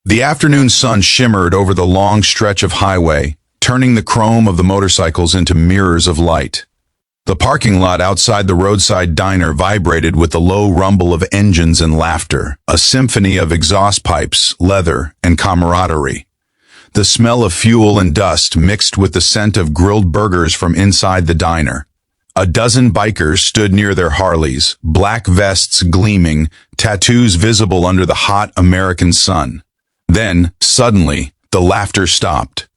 The afternoon sun shimmered over the long stretch of highway, turning the chrome of the motorcycles into mirrors of light. The parking lot outside the roadside diner vibrated with the low rumble of engines and laughter, a symphony of exhaust pipes, leather, and camaraderie. The smell of fuel and dust mixed with the scent of grilled burgers from inside the diner. A dozen bikers stood near their Harleys, black vests gleaming, tattoos visible under the hot American sun. Then, suddenly, the laughter stopped.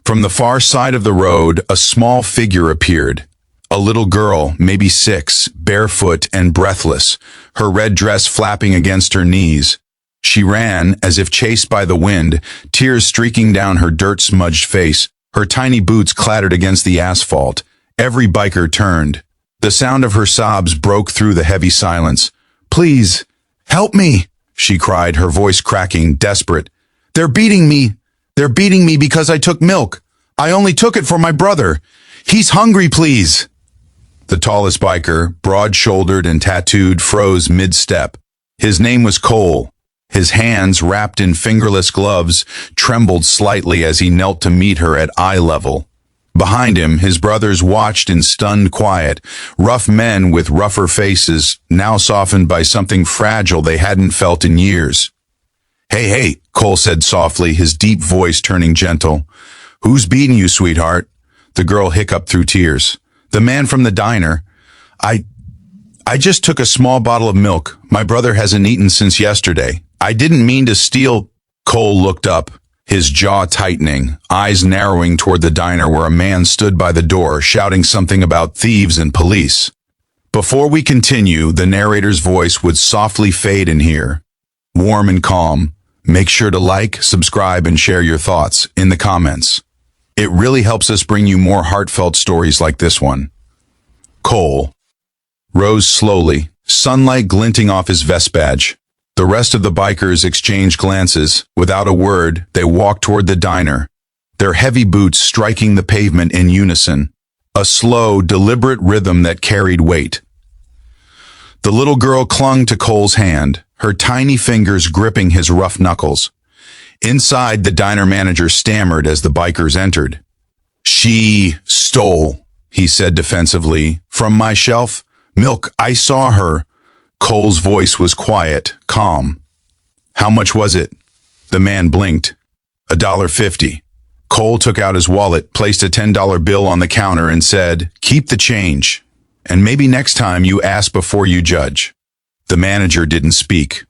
From the far side of the road, a small figure appeared. A little girl, maybe 6, barefoot and breathless, her red dress flapping against her knees. She ran, as if chased by the wind, tears streaking down her dirt-smudged face. Her tiny boots clattered against the asphalt. Every biker turned. The sound of her sobs broke through the heavy silence. "Please, help me," she cried, her voice cracking, desperate. "They're beating me. They're beating me because I took milk. I only took it for my brother. He's hungry, please." The tallest biker, broad-shouldered and tattooed, froze mid-step. His name was Cole. His hands, wrapped in fingerless gloves, trembled slightly as he knelt to meet her at eye level. Behind him, his brothers watched in stunned quiet, rough men with rougher faces, now softened by something fragile they hadn't felt in years. Hey, Cole said softly, his deep voice turning gentle. "Who's beating you, sweetheart?" The girl hiccuped through tears. "The man from the diner. I just took a small bottle of milk. My brother hasn't eaten since yesterday. I didn't mean to steal." Cole looked up, his jaw tightening, eyes narrowing toward the diner where a man stood by the door, shouting something about thieves and police. Before we continue, the narrator's voice would softly fade in here, warm and calm. Make sure to like, subscribe, and share your thoughts in the comments. It really helps us bring you more heartfelt stories like this one. Cole rose slowly, sunlight glinting off his vest badge. The rest of the bikers exchanged glances. Without a word, they walked toward the diner, their heavy boots striking the pavement in unison, a slow, deliberate rhythm that carried weight. The little girl clung to Cole's hand, her tiny fingers gripping his rough knuckles. Inside, the diner manager stammered as the bikers entered. "She stole," he said defensively, "from my shelf. Milk, I saw her." Cole's voice was quiet, calm. "How much was it?" The man blinked. $1.50. Cole took out his wallet, placed a $10 bill on the counter, and said, "Keep the change. And maybe next time you ask before you judge." The manager didn't speak.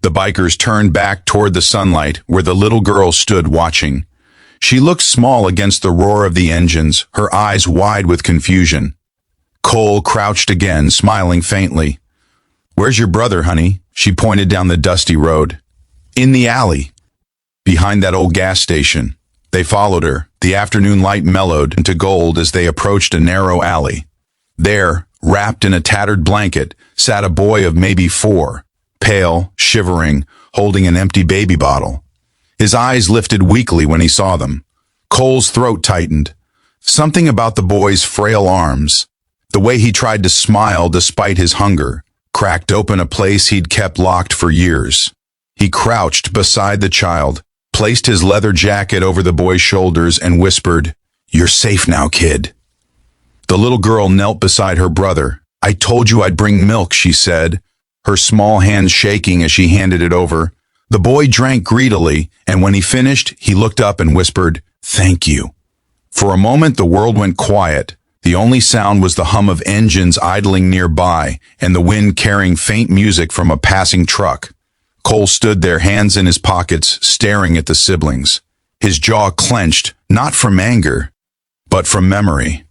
The bikers turned back toward the sunlight where the little girl stood watching. She looked small against the roar of the engines, her eyes wide with confusion. Cole crouched again, smiling faintly. "Where's your brother, honey?" She pointed down the dusty road. "In the alley, behind that old gas station." They followed her. The afternoon light mellowed into gold as they approached a narrow alley. There, wrapped in a tattered blanket, sat a boy of maybe 4, pale, shivering, holding an empty baby bottle. His eyes lifted weakly when he saw them. Cole's throat tightened. Something about the boy's frail arms, the way he tried to smile despite his hunger, cracked open a place he'd kept locked for years. He crouched beside the child, placed his leather jacket over the boy's shoulders, and whispered, "You're safe now, kid." The little girl knelt beside her brother. "I told you I'd bring milk," she said, her small hands shaking as she handed it over. The boy drank greedily, and when he finished, he looked up and whispered, "Thank you." For a moment, the world went quiet. The only sound was the hum of engines idling nearby and the wind carrying faint music from a passing truck. Cole stood there, hands in his pockets, staring at the siblings. His jaw clenched, not from anger, but from memory.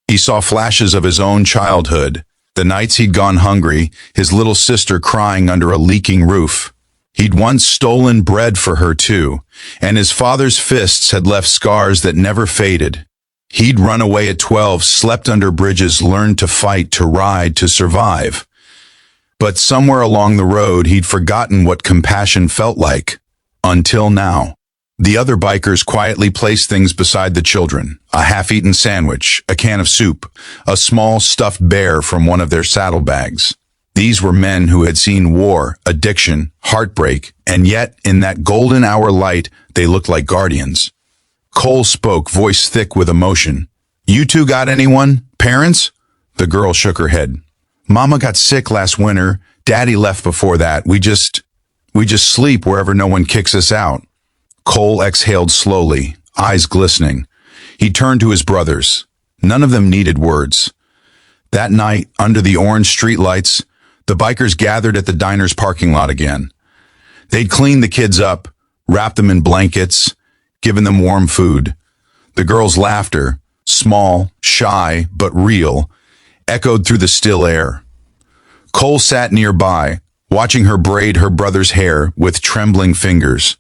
He saw flashes of his own childhood, the nights he'd gone hungry, his little sister crying under a leaking roof. He'd once stolen bread for her too, and his father's fists had left scars that never faded. He'd run away at 12, slept under bridges, learned to fight, to ride, to survive. But somewhere along the road, he'd forgotten what compassion felt like. Until now. The other bikers quietly placed things beside the children. A half-eaten sandwich, a can of soup, a small stuffed bear from one of their saddlebags. These were men who had seen war, addiction, heartbreak, and yet, in that golden hour light, they looked like guardians. Cole spoke, voice thick with emotion. "You two got anyone? Parents?" The girl shook her head. "Mama got sick last winter. Daddy left before that. We just sleep wherever no one kicks us out." Cole exhaled slowly, eyes glistening. He turned to his brothers. None of them needed words. That night, under the orange streetlights, the bikers gathered at the diner's parking lot again. They'd cleaned the kids up, wrapped them in blankets, given them warm food. The girls' laughter, small, shy, but real, echoed through the still air. Cole sat nearby, watching her braid her brother's hair with trembling fingers.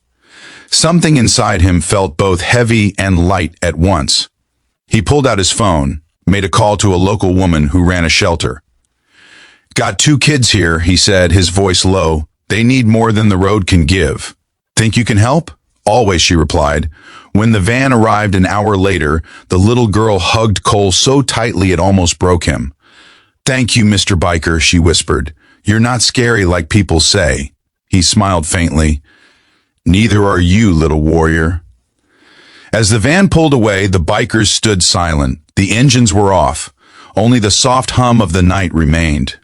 Something inside him felt both heavy and light at once. He pulled out his phone, made a call to a local woman who ran a shelter. "Got 2 kids here," he said, his voice low. "They need more than the road can give. Think you can help?" "Always," she replied. When the van arrived an hour later, the little girl hugged Cole so tightly it almost broke him. "Thank you, Mr. Biker," she whispered. "You're not scary like people say." He smiled faintly. "Neither are you, little warrior." As the van pulled away, the bikers stood silent. The engines were off. Only the soft hum of the night remained.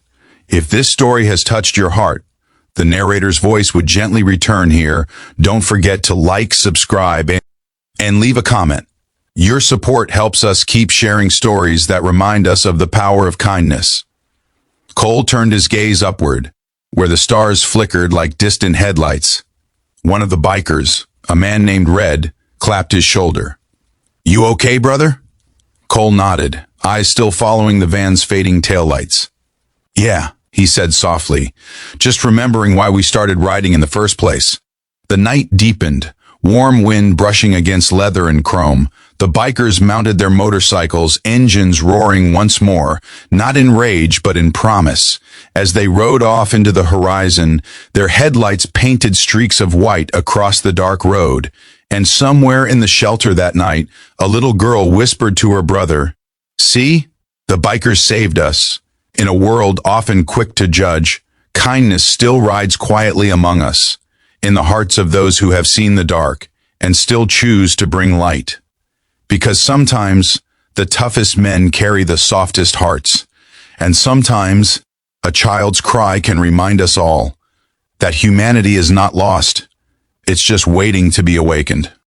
If this story has touched your heart, the narrator's voice would gently return here. Don't forget to like, subscribe, and leave a comment. Your support helps us keep sharing stories that remind us of the power of kindness. Cole turned his gaze upward, where the stars flickered like distant headlights. One of the bikers, a man named Red, clapped his shoulder. "You okay, brother?" Cole nodded, eyes still following the van's fading taillights. "Yeah," he said softly, "just remembering why we started riding in the first place." The night deepened, warm wind brushing against leather and chrome. The bikers mounted their motorcycles, engines roaring once more, not in rage but in promise. As they rode off into the horizon, their headlights painted streaks of white across the dark road. And somewhere in the shelter that night, a little girl whispered to her brother, "See, the bikers saved us." In a world often quick to judge, kindness still rides quietly among us, in the hearts of those who have seen the dark and still choose to bring light. Because sometimes the toughest men carry the softest hearts, and sometimes a child's cry can remind us all that humanity is not lost. It's just waiting to be awakened.